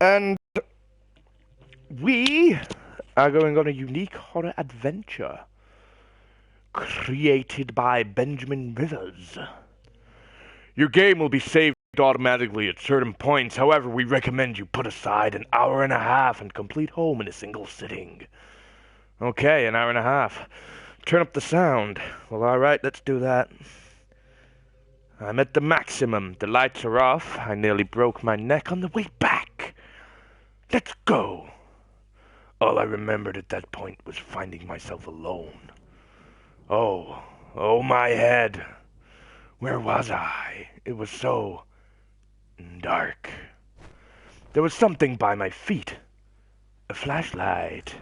And we are going on a unique horror adventure created by Benjamin Rivers. Your game will be saved automatically at certain points. However, we recommend you put aside an hour and a half and complete home in a single sitting. Okay, an hour and a half. Turn up the sound. Well, alright, let's do that. I'm at the maximum. The lights are off. I nearly broke my neck on the way back. Let's go. All I remembered at that point was finding myself alone. Oh my head. Where was I? It was so dark. There was something by my feet. A flashlight.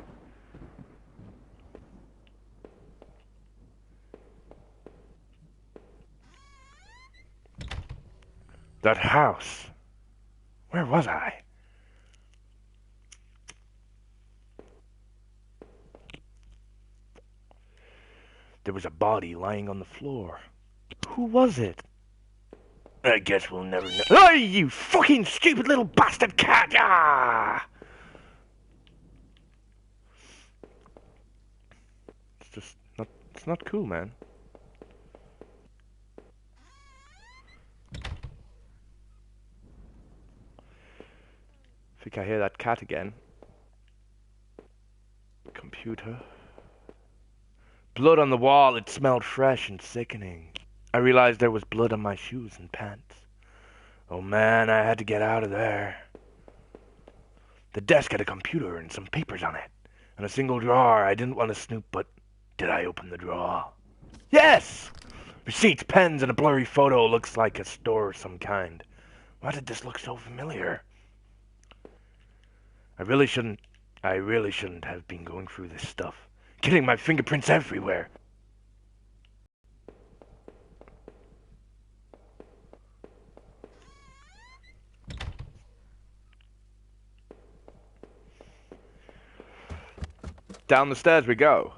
That house. Where was I? There was a body lying on the floor. Who was it? I guess we'll never know. Oh, you fucking stupid little bastard cat! Ah! It's not cool, man. I think I hear that cat again. Computer. Blood on the wall, it smelled fresh and sickening. I realized there was blood on my shoes and pants. Oh man, I had to get out of there. The desk had a computer and some papers on it, and a single drawer. I didn't want to snoop, but did I open the drawer? Yes! Receipts, pens, and a blurry photo. Looks like a store of some kind. Why did this look so familiar? I really shouldn't have been going through this stuff. Getting my fingerprints everywhere. Down the stairs we go.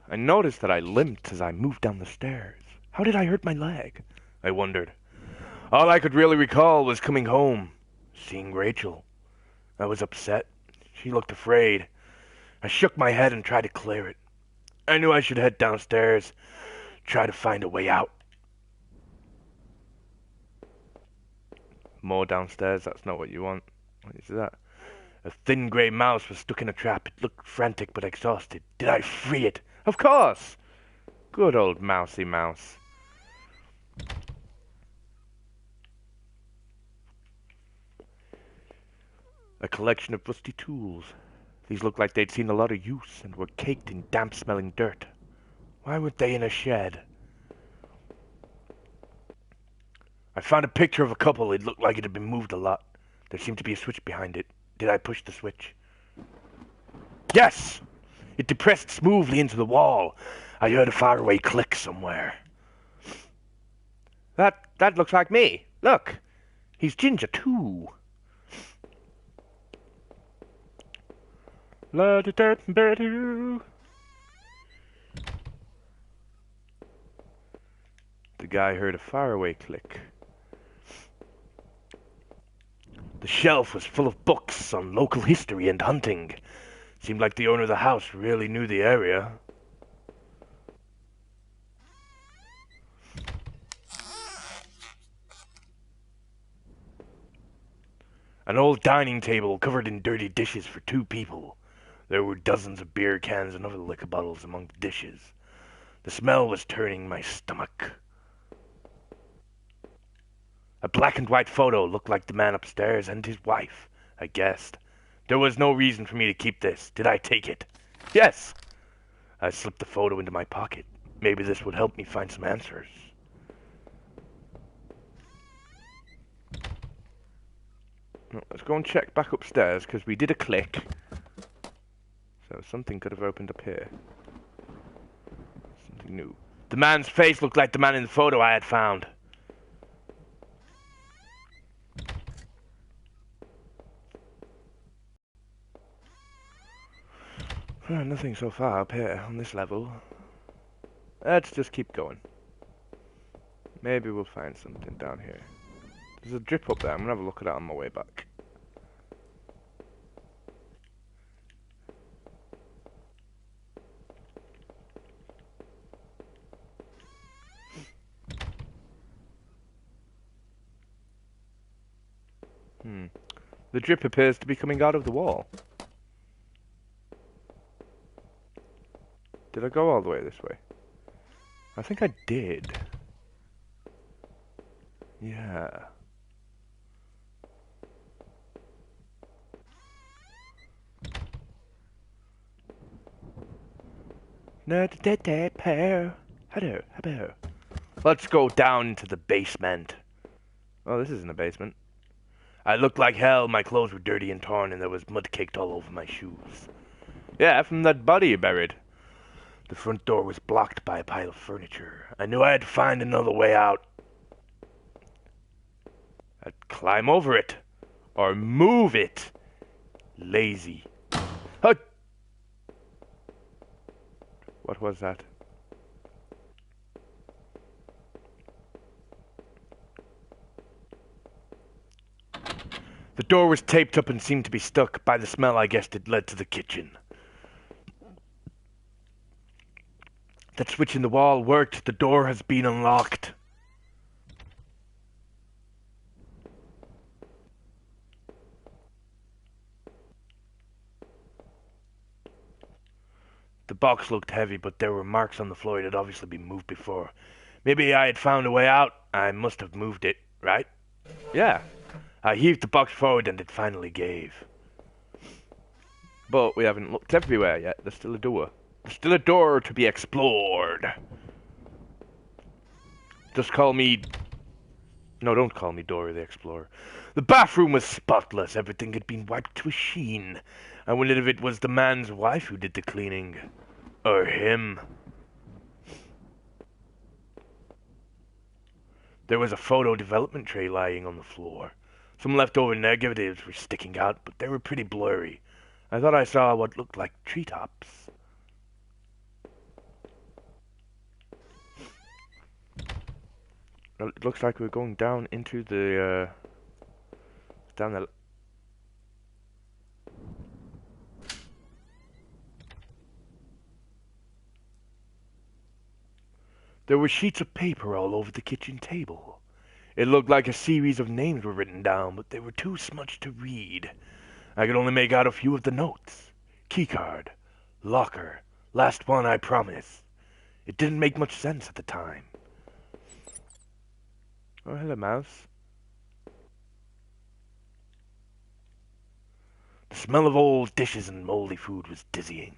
I noticed that I limped as I moved down the stairs. How did I hurt my leg? I wondered. All I could really recall was coming home, seeing Rachel. I was upset. She looked afraid. I shook my head and tried to clear it. I knew I should head downstairs, try to find a way out. More downstairs, that's not what you want. What is that? A thin grey mouse was stuck in a trap. It looked frantic but exhausted. Did I free it? Of course! Good old mousy mouse. A collection of rusty tools. These looked like they'd seen a lot of use and were caked in damp-smelling dirt. Why weren't they in a shed? I found a picture of a couple. It looked like it had been moved a lot. There seemed to be a switch behind it. Did I push the switch? Yes! It depressed smoothly into the wall. I heard a faraway click somewhere. That looks like me. Look! He's ginger too. The guy heard a faraway click. The shelf was full of books on local history and hunting. Seemed like the owner of the house really knew the area. An old dining table covered in dirty dishes for 2 people. There were dozens of beer cans and other liquor bottles among the dishes. The smell was turning my stomach. A black and white photo looked like the man upstairs and his wife, I guessed. There was no reason for me to keep this. Did I take it? Yes! I slipped the photo into my pocket. Maybe this would help me find some answers. Let's go and check back upstairs, because we did a click. So something could have opened up here. Something new. The man's face looked like the man in the photo I had found. Nothing so far up here on this level. Let's just keep going. Maybe we'll find something down here. There's a drip up there. I'm gonna have a look at that on my way back. The drip appears to be coming out of the wall. Did I go all the way this way? I think I did. Yeah. Hello. Let's go down into the basement. Oh, this isn't a basement. I looked like hell, my clothes were dirty and torn, and there was mud caked all over my shoes. Yeah, from that body you buried. The front door was blocked by a pile of furniture. I knew I had to find another way out. I'd climb over it. Or move it. Lazy. Huh. What was that? The door was taped up and seemed to be stuck. By the smell, I guessed it led to the kitchen. That switch in the wall worked. The door has been unlocked. The box looked heavy, but there were marks on the floor. It had obviously been moved before. Maybe I had found a way out. I must have moved it, right? Yeah. I heaved the box forward and it finally gave. But we haven't looked everywhere yet. There's still a door. There's still a door to be explored. Just call me... No, don't call me Dora the Explorer. The bathroom was spotless. Everything had been wiped to a sheen. I wondered if it was the man's wife who did the cleaning. Or him. There was a photo development tray lying on the floor. Some leftover negatives were sticking out, but they were pretty blurry. I thought I saw what looked like treetops. Well, it looks like we're going down into the, down the... There were sheets of paper all over the kitchen table. It looked like a series of names were written down, but they were too smudged to read. I could only make out a few of the notes. Keycard, locker, last one I promise. It didn't make much sense at the time. Oh, hello, mouse. The smell of old dishes and moldy food was dizzying.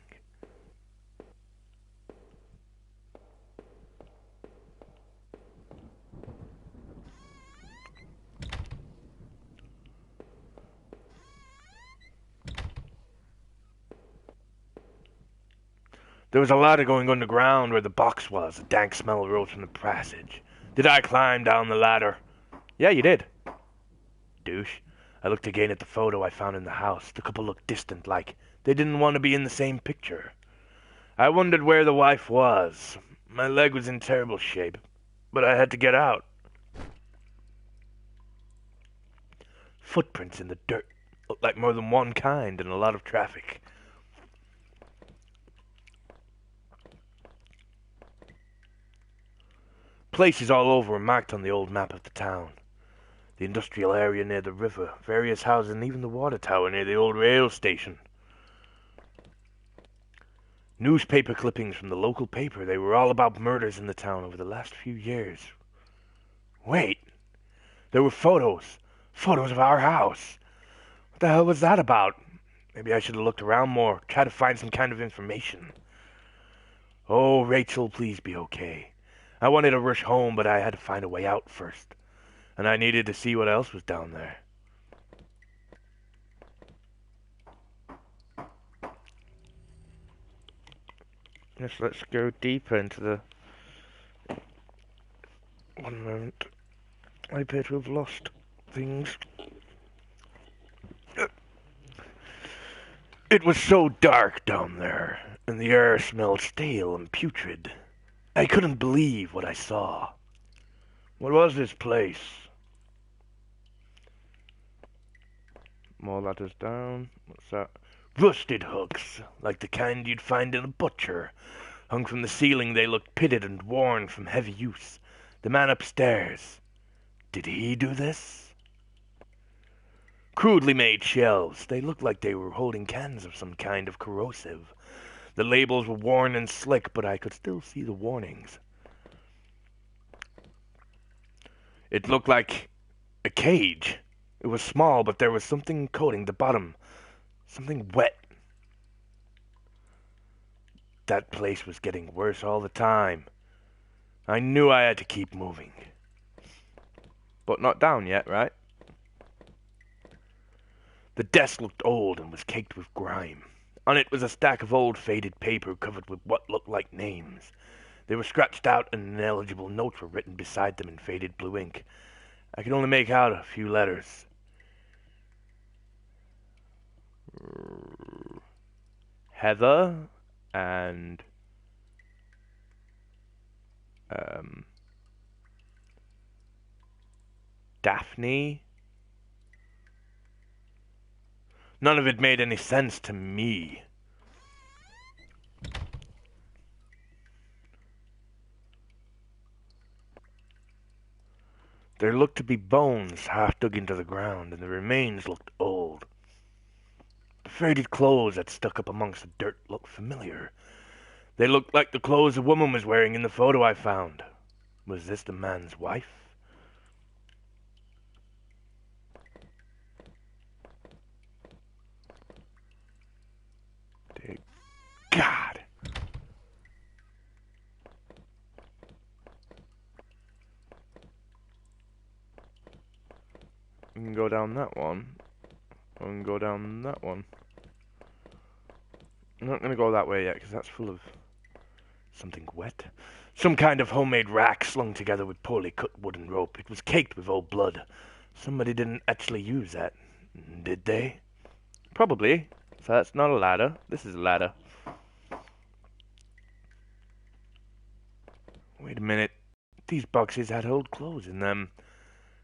There was a ladder going underground where the box was. A dank smell rose from the passage. Did I climb down the ladder? Yeah, you did. Douche. I looked again at the photo I found in the house. The couple looked distant, like they didn't want to be in the same picture. I wondered where the wife was. My leg was in terrible shape, but I had to get out. Footprints in the dirt. Looked like more than one kind and a lot of traffic. Places all over were marked on the old map of the town. The industrial area near the river, various houses, and even the water tower near the old rail station. Newspaper clippings from the local paper. They were all about murders in the town over the last few years. Wait. There were photos. Photos of our house. What the hell was that about? Maybe I should have looked around more, tried to find some kind of information. Oh, Rachel, please be okay. I wanted to rush home, but I had to find a way out first. And I needed to see what else was down there. Yes, let's go deeper into the... One moment. I appear to have lost things. It was so dark down there, and the air smelled stale and putrid. I couldn't believe what I saw. What was this place? More ladders down. What's that? Rusted hooks, like the kind you'd find in a butcher. Hung from the ceiling, they looked pitted and worn from heavy use. The man upstairs. Did he do this? Crudely made shelves. They looked like they were holding cans of some kind of corrosive. The labels were worn and slick, but I could still see the warnings. It looked like a cage. It was small, but there was something coating the bottom. Something wet. That place was getting worse all the time. I knew I had to keep moving. But not down yet, right? The desk looked old and was caked with grime. On it was a stack of old faded paper covered with what looked like names. They were scratched out and ineligible notes were written beside them in faded blue ink. I could only make out a few letters. Heather and Daphne. None of it made any sense to me. There looked to be bones half dug into the ground, and the remains looked old. The faded clothes that stuck up amongst the dirt looked familiar. They looked like the clothes a woman was wearing in the photo I found. Was this the man's wife? Dear God. We can go down that one. We can go down that one. I'm not going to go that way yet, because that's full of something wet. Some kind of homemade rack slung together with poorly cut wooden rope. It was caked with old blood. Somebody didn't actually use that, did they? Probably. So that's not a ladder. This is a ladder. Wait a minute. These boxes had old clothes in them.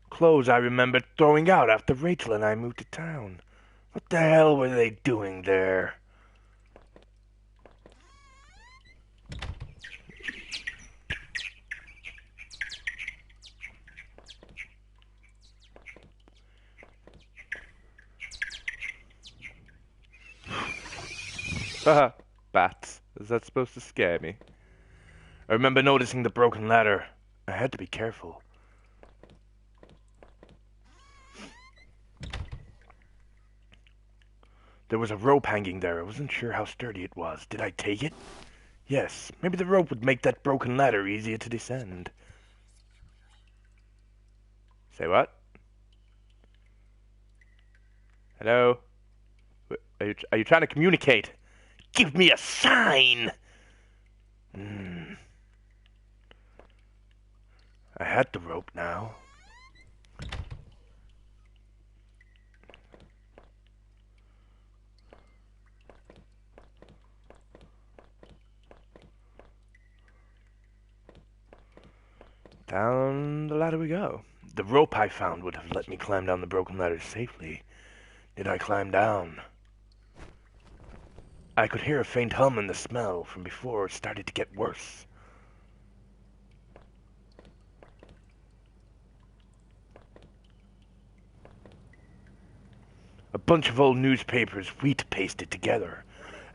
Clothes I remembered throwing out after Rachel and I moved to town. What the hell were they doing there? Haha, bats. Is that supposed to scare me? I remember noticing the broken ladder. I had to be careful. There was a rope hanging there. I wasn't sure how sturdy it was. Did I take it? Yes, maybe the rope would make that broken ladder easier to descend. Say what? Hello? Are you trying to communicate? Give me a sign! I had the rope now. Down the ladder we go. The rope I found would have let me climb down the broken ladder safely. Did I climb down? I could hear a faint hum, and the smell from before started to get worse. A bunch of old newspapers wheat pasted together.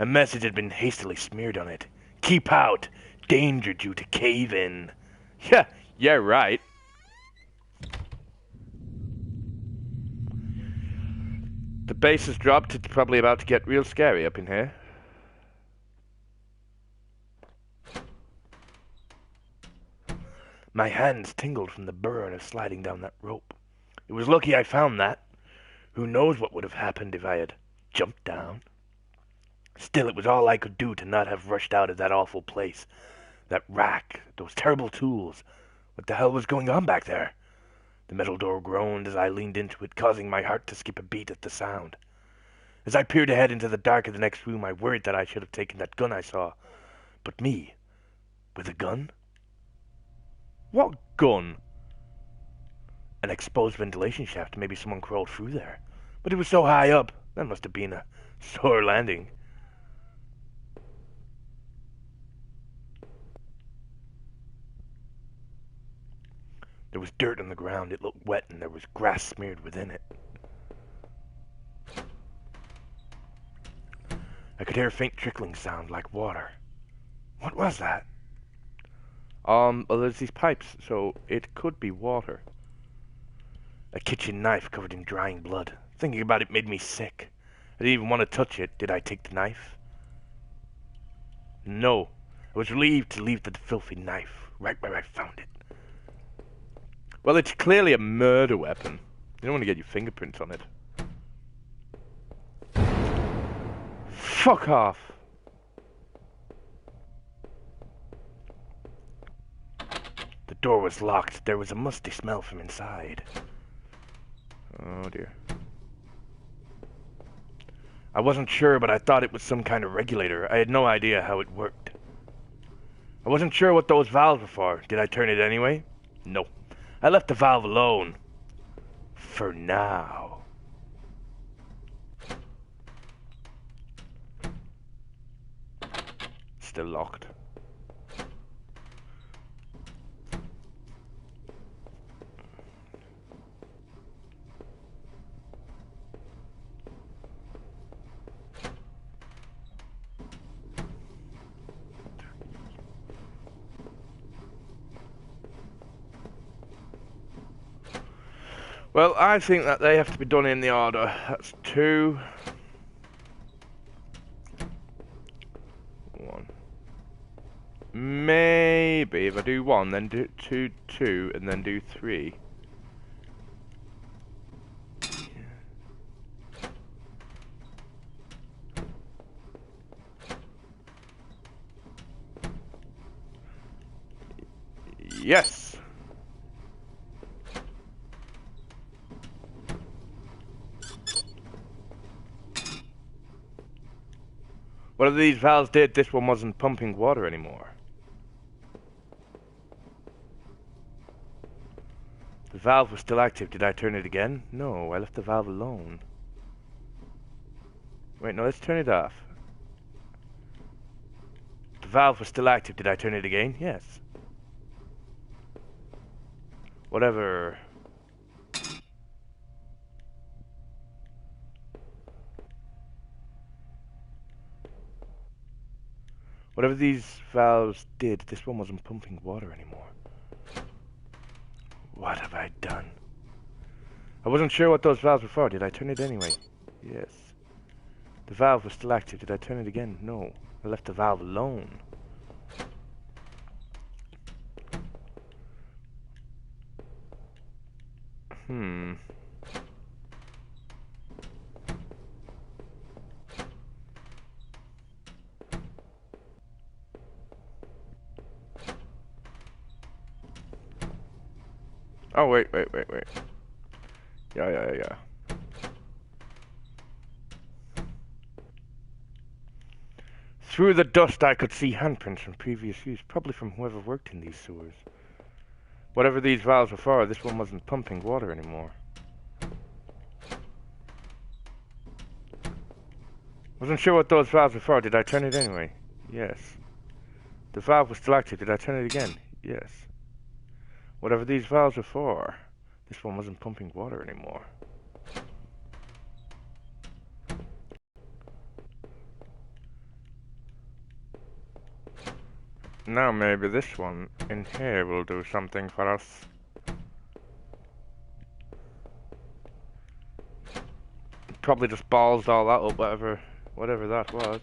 A message had been hastily smeared on it. Keep out! Danger due to cave in. Yeah, right. The base has dropped. It's probably about to get real scary up in here. My hands tingled from the burn of sliding down that rope. It was lucky I found that. Who knows what would have happened if I had jumped down? Still, it was all I could do to not have rushed out of that awful place. That rack, those terrible tools. What the hell was going on back there? The metal door groaned as I leaned into it, causing my heart to skip a beat at the sound. As I peered ahead into the dark of the next room, I worried that I should have taken that gun I saw. But me? With a gun? What gun? An exposed ventilation shaft. Maybe someone crawled through there. But it was so high up. That must have been a sore landing. There was dirt on the ground. It looked wet, and there was grass smeared within it. I could hear a faint trickling sound like water. What was that? Well, there's these pipes, so it could be water. A kitchen knife covered in drying blood. Thinking about it made me sick. I didn't even want to touch it. Did I take the knife? No. I was relieved to leave the filthy knife right where I found it. Well, it's clearly a murder weapon. You don't want to get your fingerprints on it. Fuck off! The door was locked. There was a musty smell from inside. Oh dear. I wasn't sure, but I thought it was some kind of regulator. I had no idea how it worked. I wasn't sure what those valves were for. Did I turn it anyway? No. I left the valve alone. For now. Still locked. Well, I think that they have to be done in the order. That's 2. 1. Maybe if I do 1, then do 2, and then do 3. Yes! Whatever these valves did, this one wasn't pumping water anymore. The valve was still active. Did I turn it again? No, I left the valve alone. Wait, no, let's turn it off. The valve was still active. Did I turn it again? Yes. Whatever. Whatever these valves did, this one wasn't pumping water anymore. What have I done? I wasn't sure what those valves were for. Did I turn it anyway? Yes. The valve was still active. Did I turn it again? No. I left the valve alone. Oh, wait. Yeah. Through the dust I could see handprints from previous use, probably from whoever worked in these sewers. Whatever these valves were for, this one wasn't pumping water anymore. Wasn't sure what those valves were for. Did I turn it anyway? Yes. The valve was still active. Did I turn it again? Yes. Whatever these valves were for, this one wasn't pumping water anymore. Now maybe this one in here will do something for us. Probably just balls all that up, whatever that was.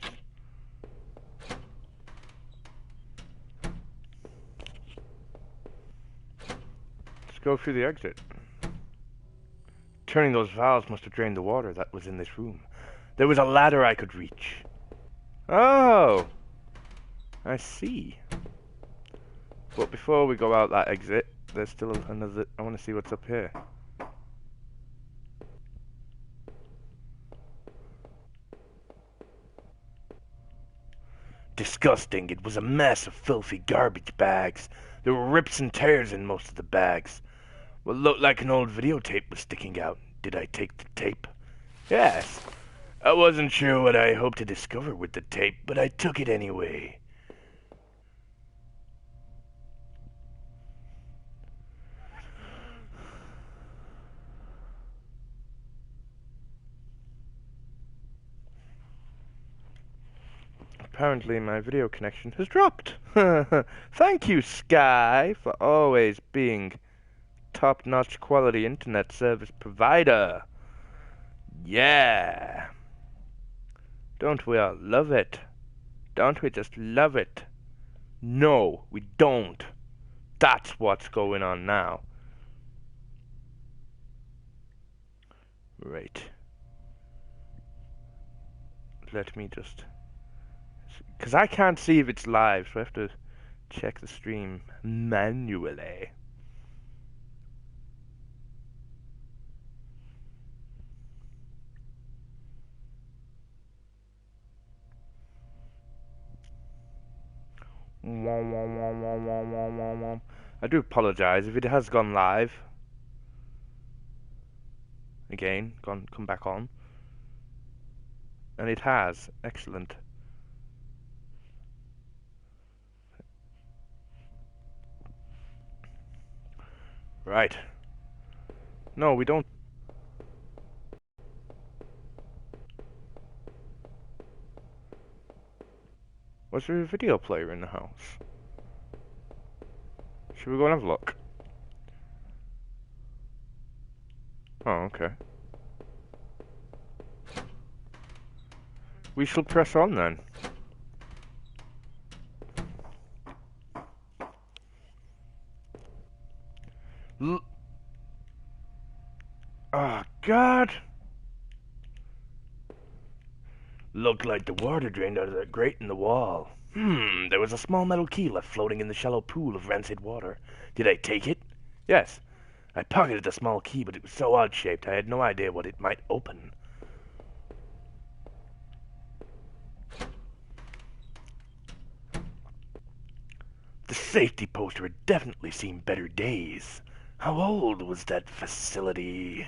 Let's go through the exit. Turning those valves must have drained the water that was in this room. There was a ladder I could reach. Oh! I see. But before we go out that exit, there's still another... I want to see what's up here. Disgusting. It was a mess of filthy garbage bags. There were rips and tears in most of the bags. What looked like an old videotape was sticking out. Did I take the tape? Yes. I wasn't sure what I hoped to discover with the tape, but I took it anyway. Apparently my video connection has dropped. Thank you, Sky, for always being top-notch quality internet service provider. Yeah. Don't we all love it? Don't we just love it? No, we don't. That's what's going on now. Right. Let me just... Because I can't see if it's live, so I have to check the stream manually. I do apologize if it has gone live. Again, come back on. And it has. Excellent. Right. No, we don't. Was there a video player in the house? Should we go and have a look? Oh, okay. We shall press on then. Oh, God! Looked like the water drained out of that grate in the wall. There was a small metal key left floating in the shallow pool of rancid water. Did I take it? Yes. I pocketed the small key, but it was so odd-shaped I had no idea what it might open. The safety poster had definitely seen better days. How old was that facility?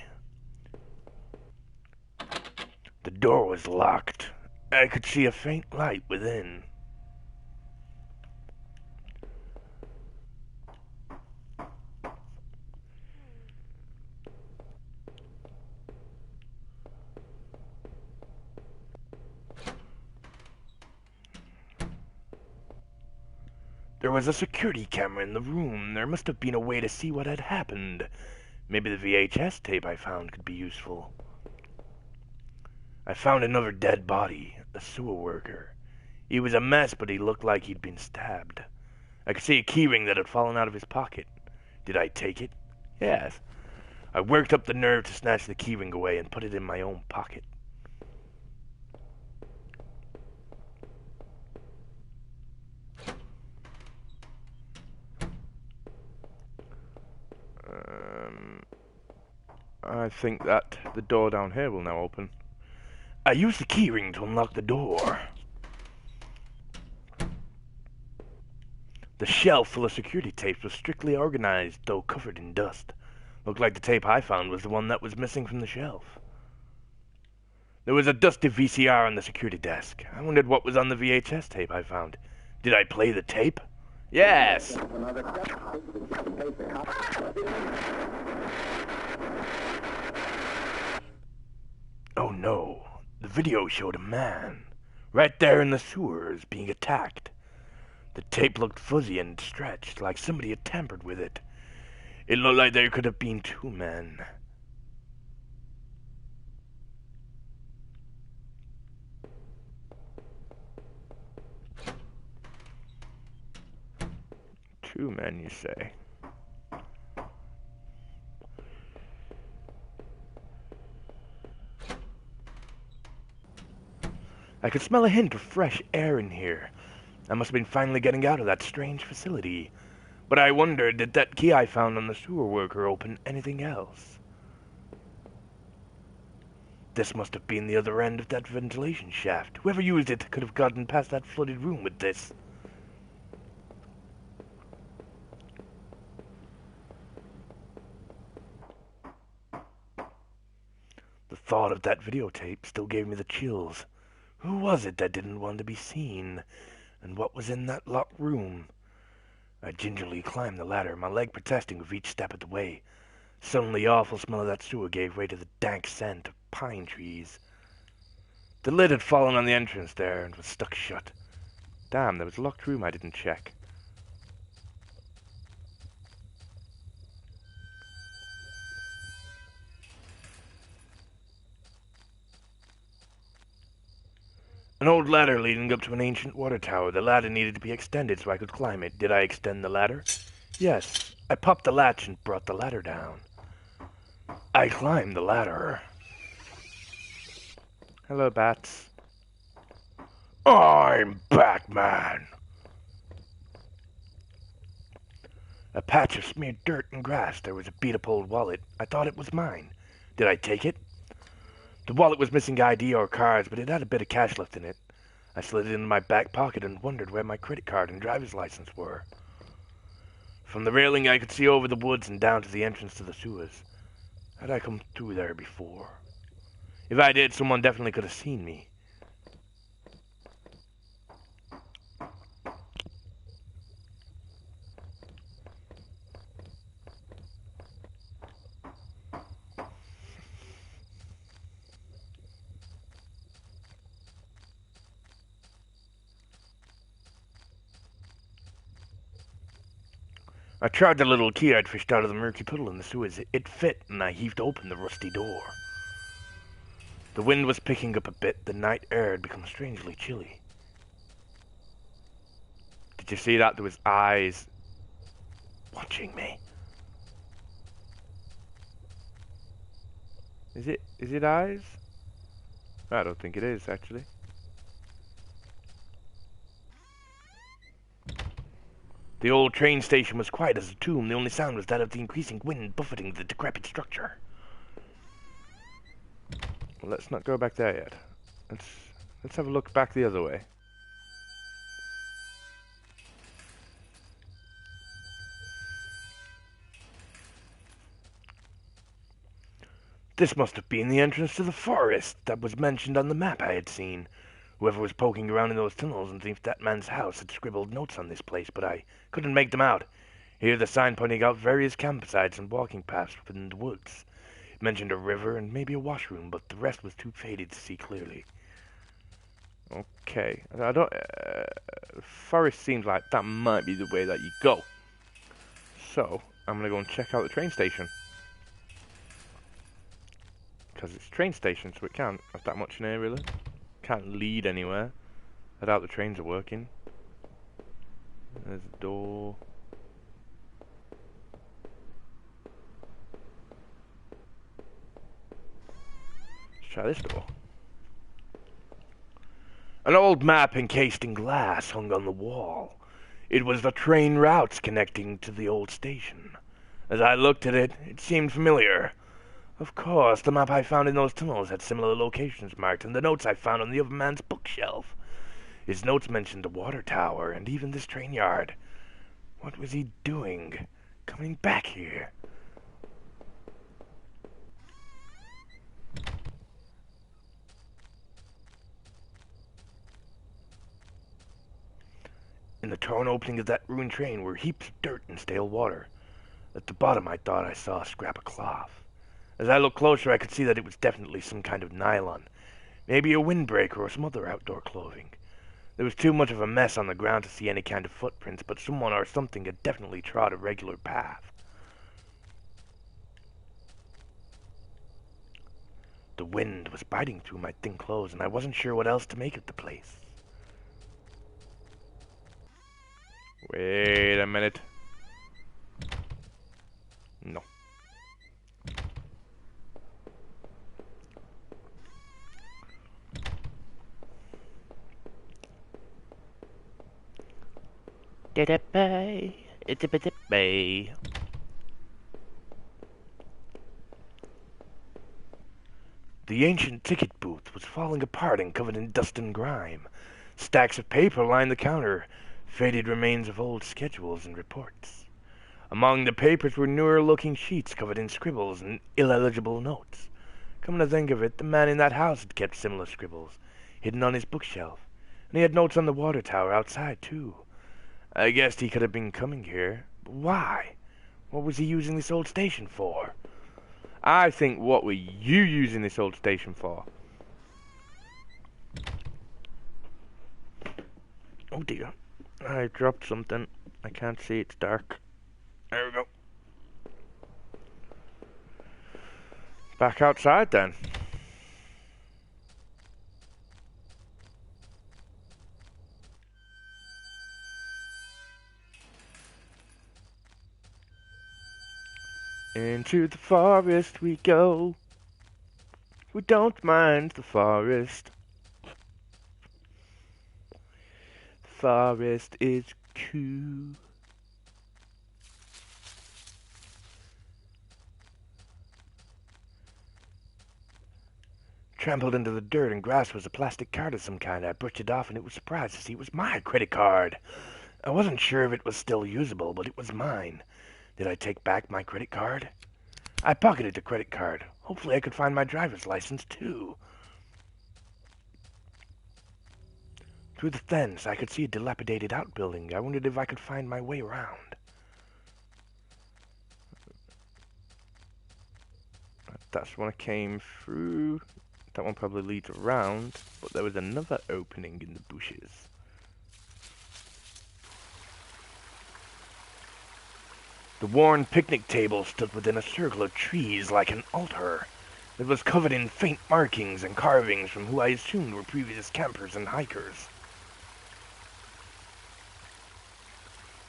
The door was locked. I could see a faint light within. There was a security camera in the room. There must have been a way to see what had happened. Maybe the VHS tape I found could be useful. I found another dead body, a sewer worker. He was a mess, but he looked like he'd been stabbed. I could see a keyring that had fallen out of his pocket. Did I take it? Yes. I worked up the nerve to snatch the keyring away and put it in my own pocket. I think that the door down here will now open. I used the keyring to unlock the door. The shelf full of security tapes was strictly organized, though covered in dust. Looked like the tape I found was the one that was missing from the shelf. There was a dusty VCR on the security desk. I wondered what was on the VHS tape I found. Did I play the tape? Yes! Oh no, the video showed a man, right there in the sewers, being attacked. The tape looked fuzzy and stretched, like somebody had tampered with it. It looked like there could have been two men. Two men, you say? I could smell a hint of fresh air in here. I must have been finally getting out of that strange facility. But I wondered, did that key I found on the sewer worker open anything else? This must have been the other end of that ventilation shaft. Whoever used it could have gotten past that flooded room with this. The thought of that videotape still gave me the chills. Who was it that didn't want to be seen? And what was in that locked room? I gingerly climbed the ladder, my leg protesting with each step of the way. Suddenly the awful smell of that sewer gave way to the dank scent of pine trees. The lid had fallen on the entrance there and was stuck shut. Damn, there was a locked room I didn't check. An old ladder leading up to an ancient water tower. The ladder needed to be extended so I could climb it. Did I extend the ladder? Yes. I popped the latch and brought the ladder down. I climbed the ladder. Hello, bats. I'm Batman. A patch of smeared dirt and grass. There was a beat-up old wallet. I thought it was mine. Did I take it? The wallet was missing ID or cards, but it had a bit of cash left in it. I slid it into my back pocket and wondered where my credit card and driver's license were. From the railing I could see over the woods and down to the entrance to the sewers. Had I come through there before? If I did, someone definitely could have seen me. I tried the little key I'd fished out of the murky puddle in the sewers. It fit, and I heaved open the rusty door. The wind was picking up a bit. The night air had become strangely chilly. Did you see that? There was eyes watching me. Is it eyes? I don't think it is, actually. The old train station was quiet as a tomb. The only sound was that of the increasing wind buffeting the decrepit structure. Well, let's not go back there yet. Let's have a look back the other way. This must have been the entrance to the forest that was mentioned on the map I had seen. Whoever was poking around in those tunnels and thinks that man's house had scribbled notes on this place, but I couldn't make them out. Here the sign pointing out various campsites and walking paths within the woods. It mentioned a river and maybe a washroom, but the rest was too faded to see clearly. Okay, I don't... forest seems like that might be the way that you go. So, I'm gonna go and check out the train station. Because it's a train station, so it can't have that much in here, really. Can't lead anywhere. I doubt the trains are working. There's a door. Let's try this door. An old map encased in glass hung on the wall. It was the train routes connecting to the old station. As I looked at it, it seemed familiar. Of course, the map I found in those tunnels had similar locations marked, and the notes I found on the other man's bookshelf. His notes mentioned the water tower, and even this train yard. What was he doing, coming back here? In the torn opening of that ruined train were heaps of dirt and stale water. At the bottom I thought I saw a scrap of cloth. As I looked closer, I could see that it was definitely some kind of nylon. Maybe a windbreaker or some other outdoor clothing. There was too much of a mess on the ground to see any kind of footprints, but someone or something had definitely trod a regular path. The wind was biting through my thin clothes, and I wasn't sure what else to make of the place. Wait a minute. No. The ancient ticket booth was falling apart and covered in dust and grime. Stacks of paper lined the counter, faded remains of old schedules and reports. Among the papers were newer-looking sheets covered in scribbles and illegible notes. Come to think of it, the man in that house had kept similar scribbles, hidden on his bookshelf, and he had notes on the water tower outside, too. I guessed he could have been coming here, but why? What was he using this old station for? I think, what were you using this old station for? Oh dear. I dropped something. I can't see, it's dark. There we go. Back outside then. Into the forest we go. We don't mind the forest. The forest is cool. Trampled into the dirt and grass was a plastic card of some kind. I brushed it off and it was surprised to see it was my credit card. I wasn't sure if it was still usable, but it was mine. Did I take back my credit card? I pocketed the credit card. Hopefully I could find my driver's license, too. Through the fence, I could see a dilapidated outbuilding. I wondered if I could find my way around. That's the one I came through. That one probably leads around, but there was another opening in the bushes. The worn picnic table stood within a circle of trees like an altar. It was covered in faint markings and carvings from who I assumed were previous campers and hikers.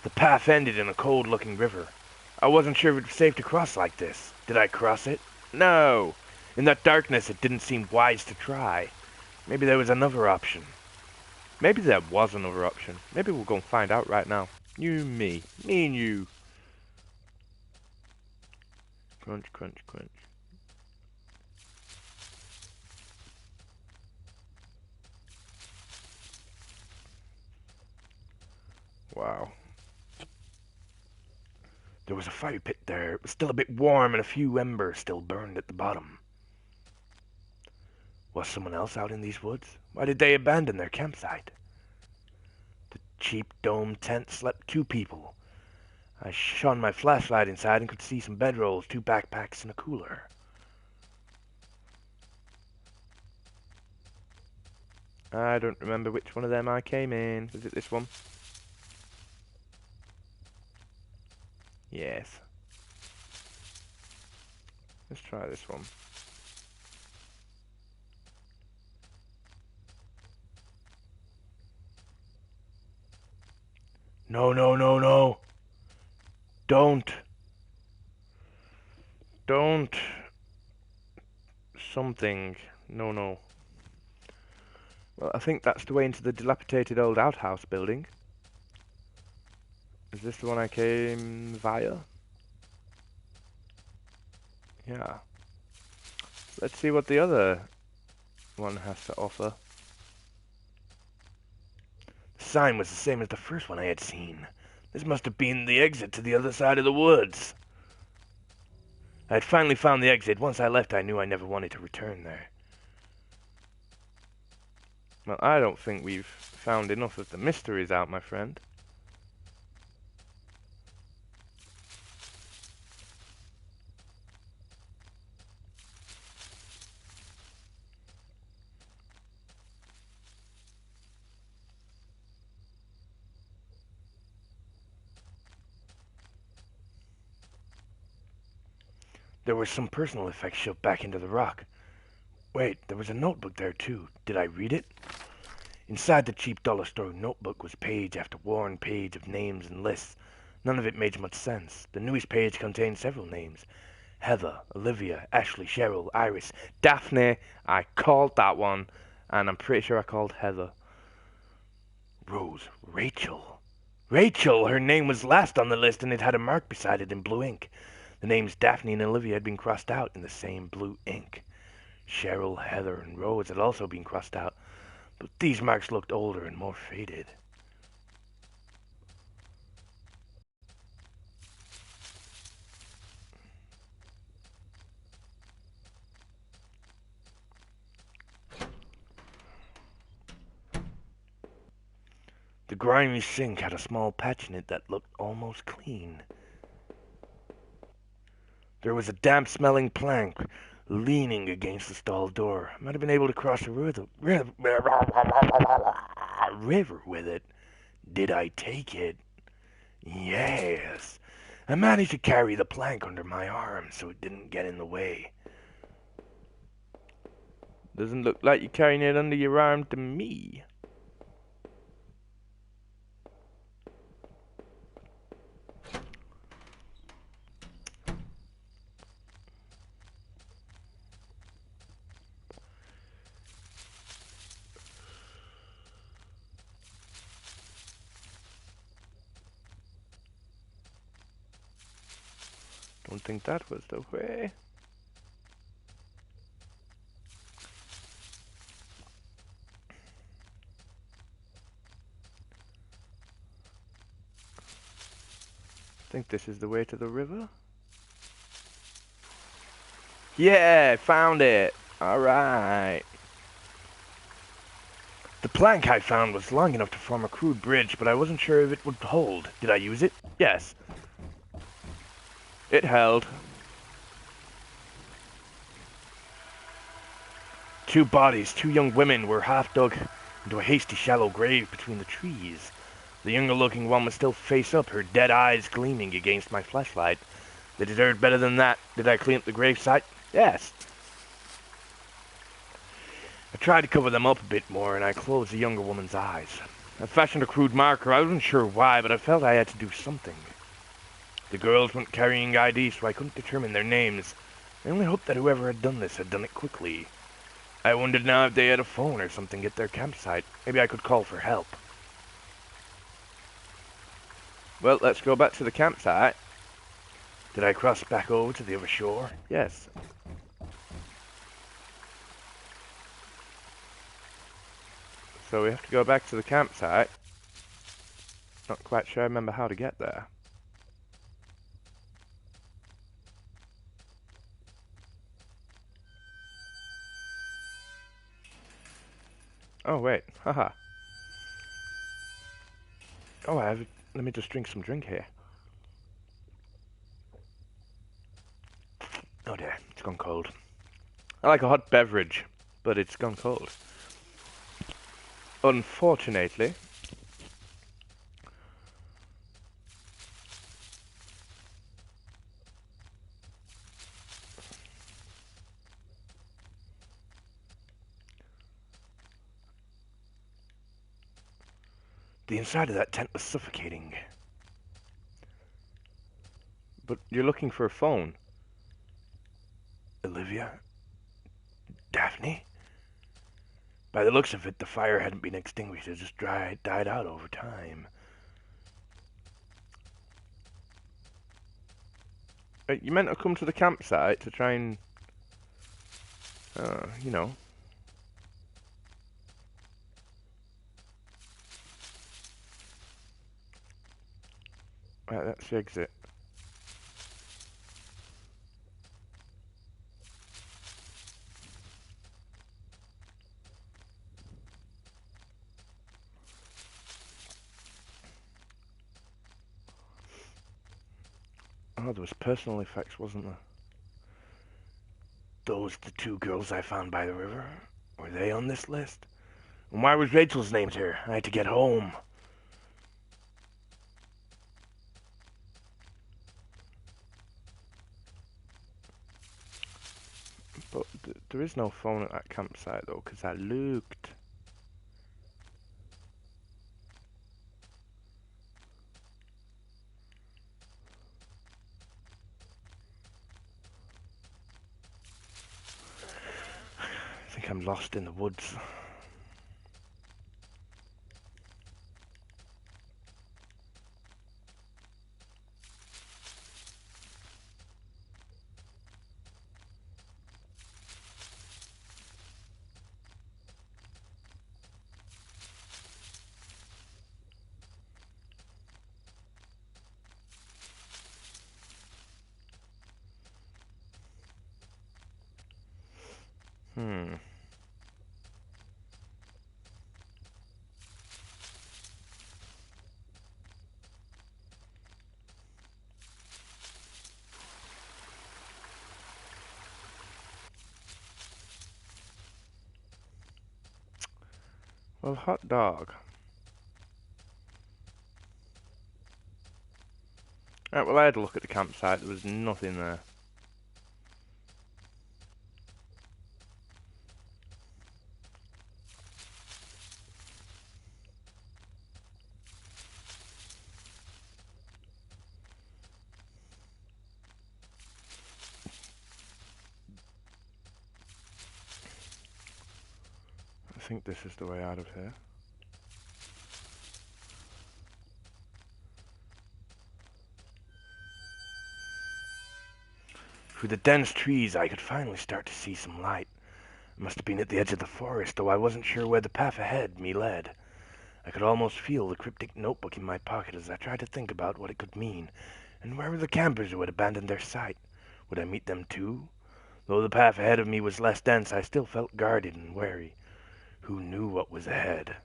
The path ended in a cold-looking river. I wasn't sure if it was safe to cross like this. Did I cross it? No. In that darkness, it didn't seem wise to try. Maybe there was another option. Maybe there was another option. Maybe we'll go and find out right now. You and me. Me and you. Crunch, crunch, crunch. Wow. There was a fire pit there. It was still a bit warm and a few embers still burned at the bottom. Was someone else out in these woods? Why did they abandon their campsite? The cheap dome tent slept 2 people. I shone my flashlight inside and could see some bedrolls, 2 backpacks, and a cooler. I don't remember which one of them I came in. Was it this one? Yes. Let's try this one. No, no, no, no. Don't. Don't. Something. No, no. Well, I think that's the way into the dilapidated old outhouse building. Is this the one I came via? Yeah. Let's see what the other one has to offer. The sign was the same as the first one I had seen. This must have been the exit to the other side of the woods. I had finally found the exit. Once I left, I knew I never wanted to return there. Well, I don't think we've found enough of the mysteries out, my friend. There was some personal effects shoved back into the rock. Wait, there was a notebook there too. Did I read it? Inside the cheap dollar store notebook was page after worn page of names and lists. None of it made much sense. The newest page contained several names. Heather, Olivia, Ashley, Cheryl, Iris, Daphne. I called that one, and I'm pretty sure I called Heather. Rose, Rachel. Rachel! Her name was last on the list, and it had a mark beside it in blue ink. The names Daphne and Olivia had been crossed out in the same blue ink. Cheryl, Heather, and Rose had also been crossed out, but these marks looked older and more faded. The grimy sink had a small patch in it that looked almost clean. There was a damp-smelling plank leaning against the stall door. I might have been able to cross the river with it. Did I take it? Yes. I managed to carry the plank under my arm so it didn't get in the way. Doesn't look like you're carrying it under your arm to me. Don't think that was the way. Think this is the way to the river? Yeah, found it. Alright. The plank I found was long enough to form a crude bridge, but I wasn't sure if it would hold. Did I use it? Yes. It held. Two bodies, two young women, were half dug into a hasty, shallow grave between the trees. The younger-looking one was still face up, her dead eyes gleaming against my flashlight. They deserved better than that. Did I clean up the gravesite? Yes. I tried to cover them up a bit more, and I closed the younger woman's eyes. I fashioned a crude marker. I wasn't sure why, but I felt I had to do something. The girls weren't carrying ID, so I couldn't determine their names. I only hoped that whoever had done this had done it quickly. I wondered now if they had a phone or something at their campsite. Maybe I could call for help. Well, let's go back to the campsite. Did I cross back over to the other shore? Yes. So we have to go back to the campsite. Not quite sure I remember how to get there. Oh, wait. Haha. Oh, let me just drink some drink here. Oh dear, it's gone cold. I like a hot beverage, but it's gone cold. Unfortunately. The inside of that tent was suffocating. But you're looking for a phone. Olivia? Daphne? By the looks of it, the fire hadn't been extinguished. It just died out over time. You meant to come to the campsite to try and... you know. Right, that's the exit. Oh, there was personal effects, wasn't there? Those the two girls I found by the river? Were they on this list? And why was Rachel's name here? I had to get home. But there is no phone at that campsite, though, because I looked. I think I'm lost in the woods. Well, hot dog. Right, well, I had a look at the campsite. There was nothing there. I think this is the way out of here. Through the dense trees, I could finally start to see some light. It must have been at the edge of the forest, though I wasn't sure where the path ahead me led. I could almost feel the cryptic notebook in my pocket as I tried to think about what it could mean. And where were the campers who had abandoned their site? Would I meet them too? Though the path ahead of me was less dense, I still felt guarded and wary. Who knew what was ahead?